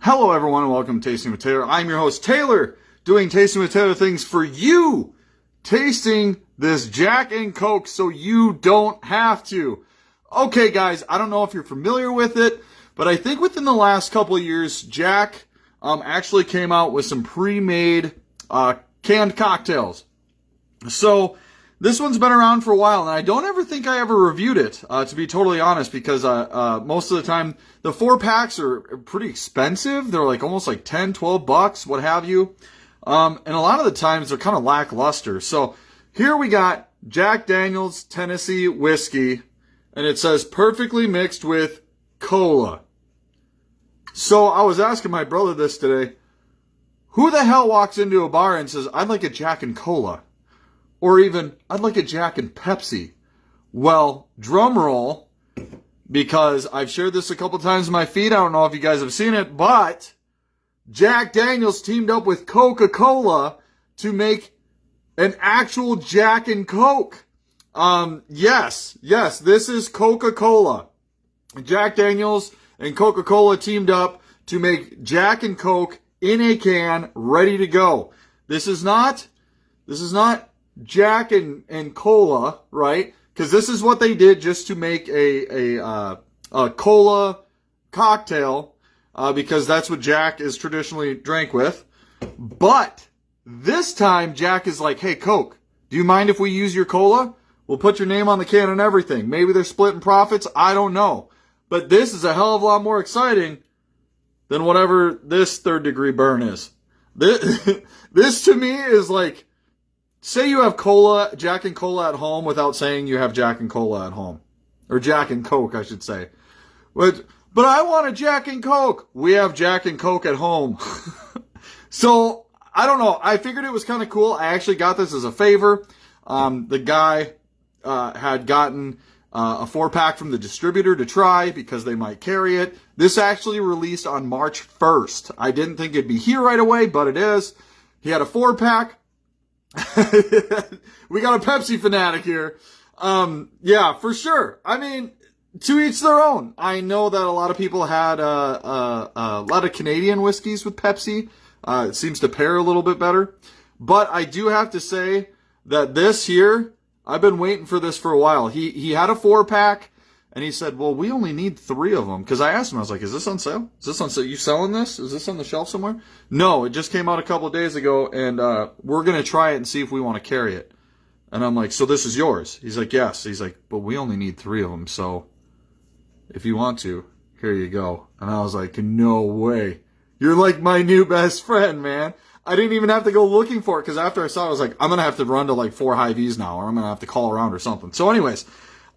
Hello everyone and welcome to Tasting with Taylor. I'm your host Taylor, doing Tasting with Taylor things for you. Tasting this Jack and Coke so you don't have to. Okay guys, I don't know if you're familiar with it, but I think within the last couple of years, Jack actually came out with some pre-made canned cocktails. So this one's been around for a while, and I don't ever think I ever reviewed it, to be totally honest, because most of the time, the 4-packs are pretty expensive. They're like almost like 10, 12 bucks, what have you. And a lot of the times, they're kind of lackluster. So here we got Jack Daniel's Tennessee Whiskey, and it says perfectly mixed with cola. So I was asking my brother this today. Who the hell walks into a bar and says, I'd like a Jack and Cola? Or even, I'd like a Jack and Pepsi. Well, drum roll, because I've shared this a couple times in my feed. I don't know if you guys have seen it, but Jack Daniel's teamed up with Coca-Cola to make an actual Jack and Coke. Yes, this is Coca-Cola. Jack Daniel's and Coca-Cola teamed up to make Jack and Coke in a can, ready to go. This is not Jack and Cola, right? Because this is what they did just to make a cola cocktail, because that's what Jack is traditionally drank with. But this time, Jack is like, hey, Coke, do you mind if we use your cola? We'll put your name on the can and everything. Maybe they're splitting profits. I don't know. But this is a hell of a lot more exciting than whatever this third-degree burn is. This to me is like, say you have cola, Jack and Cola at home without saying you have Jack and Cola at home. Or Jack and Coke, I should say. But I want a Jack and Coke. We have Jack and Coke at home. So, I don't know. I figured it was kind of cool. I actually got this as a favor. The guy had gotten a 4-pack from the distributor to try because they might carry it. This actually released on March 1st. I didn't think it'd be here right away, but it is. He had a 4-pack. We got a Pepsi fanatic here. Yeah, for sure. I mean, to each their own. I know that a lot of people had a lot of Canadian whiskeys with Pepsi. It seems to pair a little bit better. But I do have to say that this here, I've been waiting for this for a while. He had a 4-pack, and he said, well, we only need 3 of them. Because I asked him, I was like, is this on sale? Is this on sale? You selling this? Is this on the shelf somewhere? No, it just came out a couple of days ago, and we're going to try it and see if we want to carry it. And I'm like, so this is yours? He's like, yes. He's like, but we only need 3 of them, so if you want to, here you go. And I was like, no way. You're like my new best friend, man. I didn't even have to go looking for it, because after I saw it, I was like, I'm going to have to run to like 4 Hy-Vees now, or I'm going to have to call around or something. So anyways,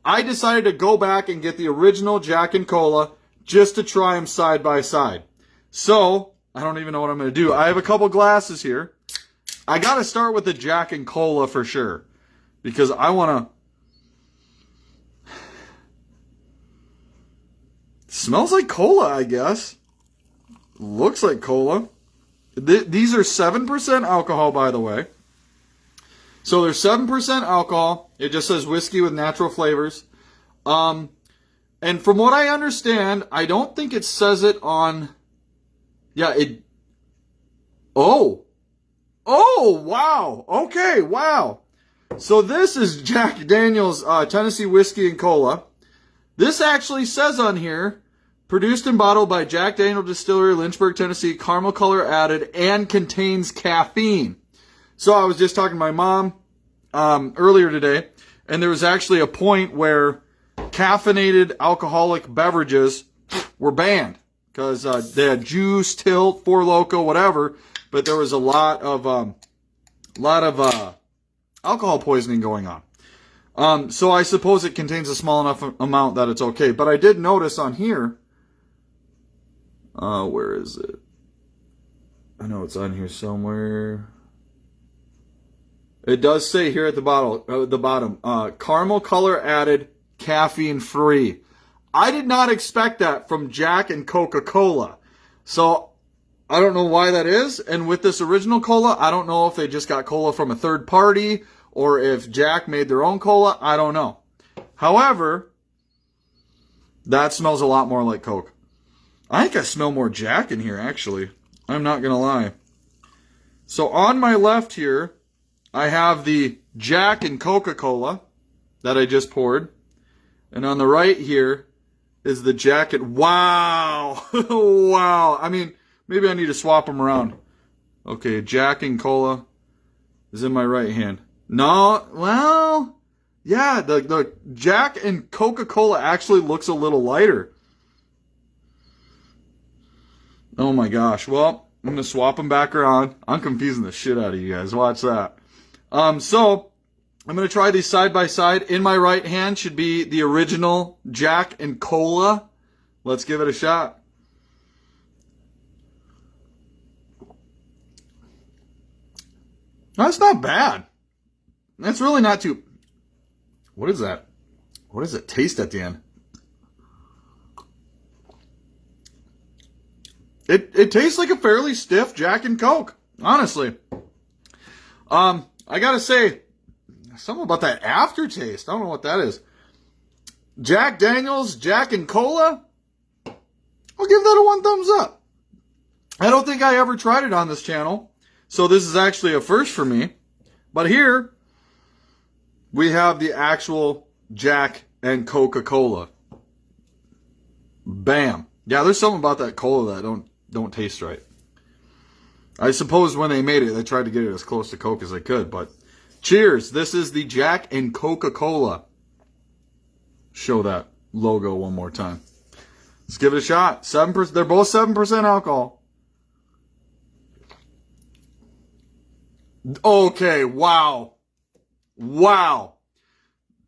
I decided to go back and get the original Jack and Cola just to try them side by side. So, I don't even know what I'm going to do. I have a couple glasses here. I got to start with the Jack and Cola for sure, because I want to... Smells like cola, I guess. Looks like cola. These are 7% alcohol, by the way. So there's 7% alcohol. It just says whiskey with natural flavors. And from what I understand, I don't think it says it on... Yeah, it... Oh, wow. Okay, wow. So this is Jack Daniel's Tennessee Whiskey and Cola. This actually says on here, produced and bottled by Jack Daniel Distillery, Lynchburg, Tennessee, caramel color added, and contains caffeine. So I was just talking to my mom earlier today, and there was actually a point where caffeinated alcoholic beverages were banned because they had Juice, Tilt, Four Loko, whatever, but there was a lot of alcohol poisoning going on. So I suppose it contains a small enough amount that it's okay. But I did notice on here, where is it? I know it's on here somewhere. It does say here at the bottom, caramel color added, caffeine free. I did not expect that from Jack and Coca-Cola. So I don't know why that is. And with this original cola, I don't know if they just got cola from a third party or if Jack made their own cola. I don't know. However, that smells a lot more like Coke. I think I smell more Jack in here, actually. I'm not going to lie. So on my left here, I have the Jack and Coca-Cola that I just poured. And on the right here is the Jack and... Wow! Wow! I mean, maybe I need to swap them around. Okay, Jack and Cola is in my right hand. No, well... Yeah, the Jack and Coca-Cola actually looks a little lighter. Oh my gosh. Well, I'm going to swap them back around. I'm confusing the shit out of you guys. Watch that. So, I'm going to try these side by side. In my right hand should be the original Jack and Cola. Let's give it a shot. That's not bad. That's really not too... What is that? What does it taste at the end? It tastes like a fairly stiff Jack and Coke, honestly. I gotta say, something about that aftertaste. I don't know what that is. Jack Daniels, Jack and Cola. I'll give that a 1 thumbs up. I don't think I ever tried it on this channel, so this is actually a first for me. But here, we have the actual Jack and Coca-Cola. Bam. Yeah, there's something about that cola that don't taste right. I suppose when they made it, they tried to get it as close to Coke as they could, but cheers. This is the Jack and Coca-Cola. Show that logo one more time. Let's give it a shot. 7%. They're both 7% alcohol. Okay, wow. Wow.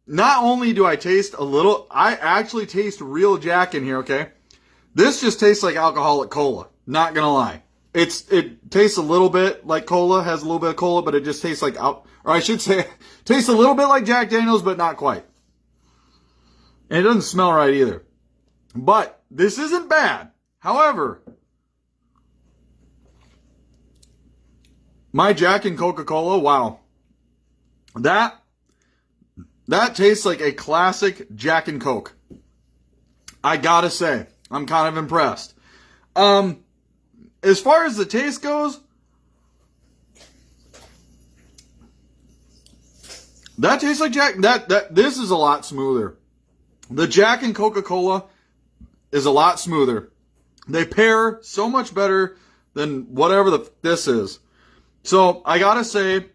Not only do I taste a little, I actually taste real Jack in here, okay? This just tastes like alcoholic cola. Not gonna lie. It tastes a little bit like cola, has a little bit of cola, but it just tastes like, or I should say, tastes a little bit like Jack Daniels, but not quite. And it doesn't smell right either. But this isn't bad. However, my Jack and Coca-Cola, wow. That tastes like a classic Jack and Coke. I gotta say, I'm kind of impressed. As far as the taste goes, that tastes like Jack. This is a lot smoother. The Jack and Coca-Cola is a lot smoother. They pair so much better than whatever this is. So I gotta say,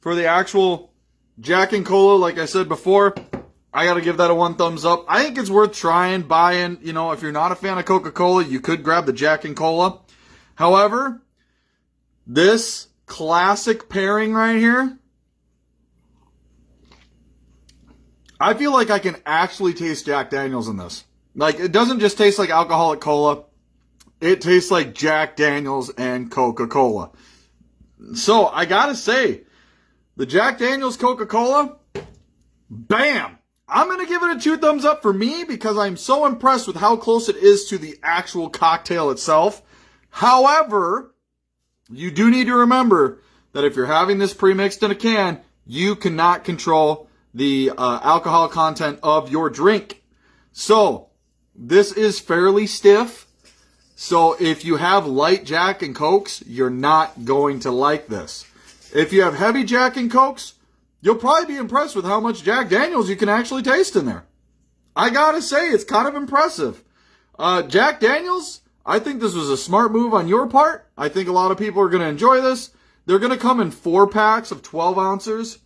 for the actual Jack and Cola, like I said before, I gotta give that a 1 thumbs up. I think it's worth trying, buying. You know, if you're not a fan of Coca-Cola, you could grab the Jack and Cola. However, this classic pairing right here, I feel like I can actually taste Jack Daniels in this. Like, it doesn't just taste like alcoholic cola. It tastes like Jack Daniels and Coca-Cola. So, I gotta say, the Jack Daniels Coca-Cola, bam! I'm going to give it a 2 thumbs up for me because I'm so impressed with how close it is to the actual cocktail itself. However, you do need to remember that if you're having this pre-mixed in a can, you cannot control the alcohol content of your drink. So, this is fairly stiff. So, if you have light Jack and Cokes, you're not going to like this. If you have heavy Jack and Cokes, you'll probably be impressed with how much Jack Daniels you can actually taste in there. I gotta say, it's kind of impressive. Jack Daniels, I think this was a smart move on your part. I think a lot of people are going to enjoy this. They're going to come in 4 packs of 12 ounces,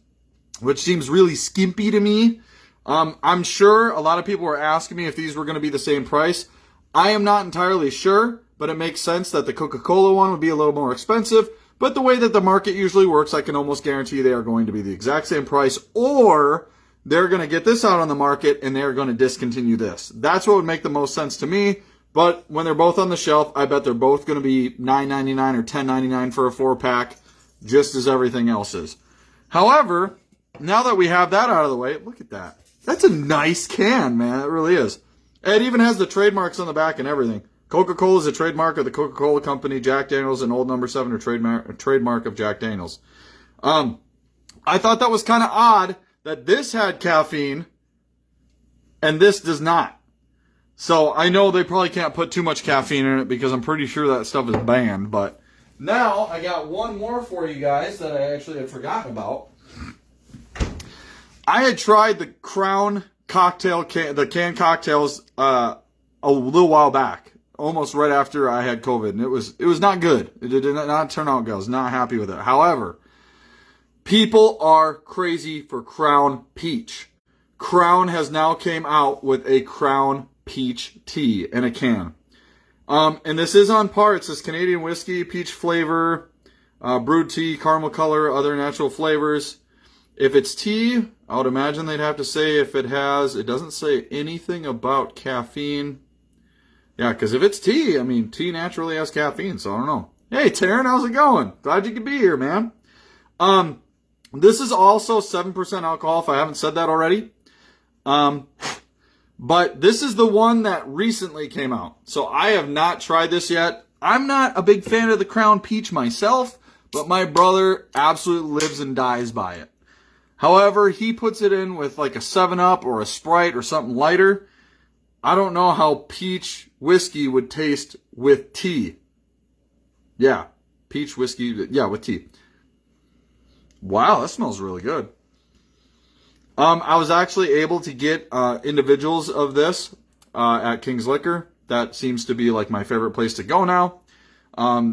which seems really skimpy to me. I'm sure a lot of people were asking me if these were going to be the same price. I am not entirely sure, but it makes sense that the Coca-Cola one would be a little more expensive. But the way that the market usually works, I can almost guarantee they are going to be the exact same price, or they're going to get this out on the market and they're going to discontinue this. That's what would make the most sense to me. But when they're both on the shelf, I bet they're both going to be $9.99 or $10.99 for a 4-pack, just as everything else is. However, now that we have that out of the way, look at that. That's a nice can, man. It really is. It even has the trademarks on the back and everything. Coca-Cola is a trademark of the Coca-Cola Company. Jack Daniels and Old No. 7 are trademark of Jack Daniels. I thought that was kind of odd that this had caffeine and this does not. So I know they probably can't put too much caffeine in it because I'm pretty sure that stuff is banned. But now I got one more for you guys that I actually had forgotten about. I had tried the Crown cocktail, the canned cocktails, a little while back, almost right after I had COVID, and it was not good. It did not turn out good. I was not happy with it. However, people are crazy for Crown Peach. Crown has now came out with a Crown Peach tea in a can. And this is on par. It says Canadian whiskey, peach flavor, brewed tea, caramel color, other natural flavors. If it's tea, I would imagine they'd have to say if it has, it doesn't say anything about caffeine. Yeah, because if it's tea, I mean, tea naturally has caffeine, so I don't know. Hey, Taryn, how's it going? Glad you could be here, man. This is also 7% alcohol, if I haven't said that already. But this is the one that recently came out. So I have not tried this yet. I'm not a big fan of the Crown Peach myself, but my brother absolutely lives and dies by it. However, he puts it in with like a 7-Up or a Sprite or something lighter. I don't know how peach whiskey would taste with tea. Yeah, peach whiskey, yeah, with tea. Wow, that smells really good. I was actually able to get individuals of this at King's Liquor. That seems to be like my favorite place to go now.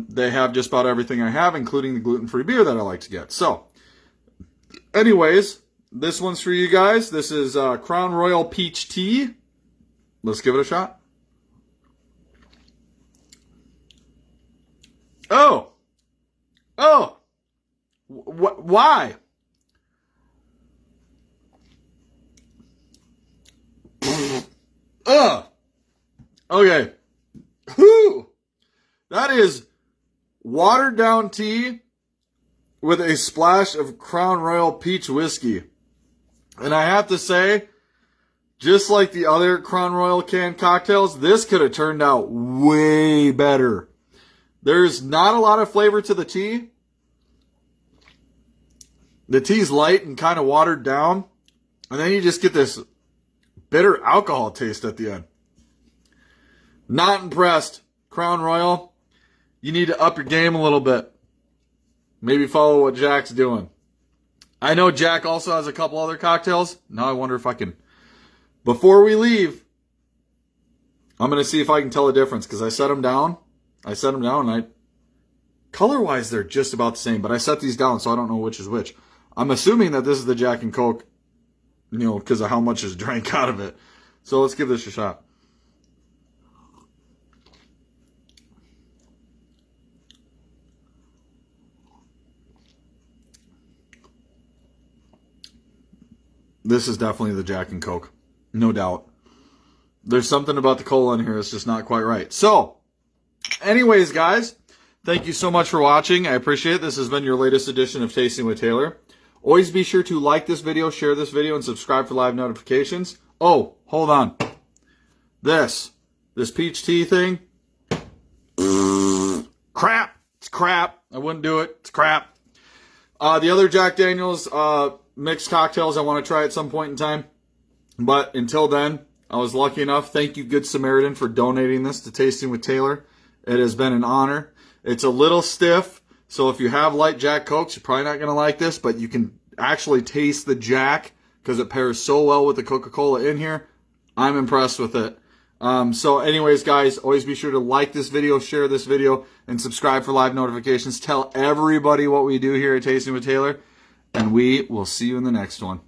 They have just about everything I have, including the gluten-free beer that I like to get. So, anyways, this one's for you guys. This is Crown Royal Peach Tea. Let's give it a shot. Oh! Why? Okay. Whew. That is watered down tea with a splash of Crown Royal Peach whiskey. And I have to say, just like the other Crown Royal canned cocktails, this could have turned out way better. There's not a lot of flavor to the tea. The tea's light and kind of watered down. And then you just get this bitter alcohol taste at the end. Not impressed. Crown Royal, you need to up your game a little bit. Maybe follow what Jack's doing. I know Jack also has a couple other cocktails. Now I wonder if I can... Before we leave, I'm going to see if I can tell the difference, because I set them down. And color-wise, they're just about the same, but I set these down, so I don't know which is which. I'm assuming that this is the Jack and Coke, you know, because of how much is drank out of it. So let's give this a shot. This is definitely the Jack and Coke. No doubt. There's something about the cola in here that's just not quite right. So, anyways, guys, thank you so much for watching. I appreciate it. This has been your latest edition of Tasting with Taylor. Always be sure to like this video, share this video, and subscribe for live notifications. Oh, hold on. This peach tea thing. Crap. It's crap. I wouldn't do it. It's crap. The other Jack Daniels mixed cocktails I want to try at some point in time. But until then, I was lucky enough. Thank you, Good Samaritan, for donating this to Tasting with Taylor. It has been an honor. It's a little stiff, so if you have light Jack Cokes, you're probably not going to like this, but you can actually taste the Jack because it pairs so well with the Coca-Cola in here. I'm impressed with it. So anyways, guys, always be sure to like this video, share this video, and subscribe for live notifications. Tell everybody what we do here at Tasting with Taylor, and we will see you in the next one.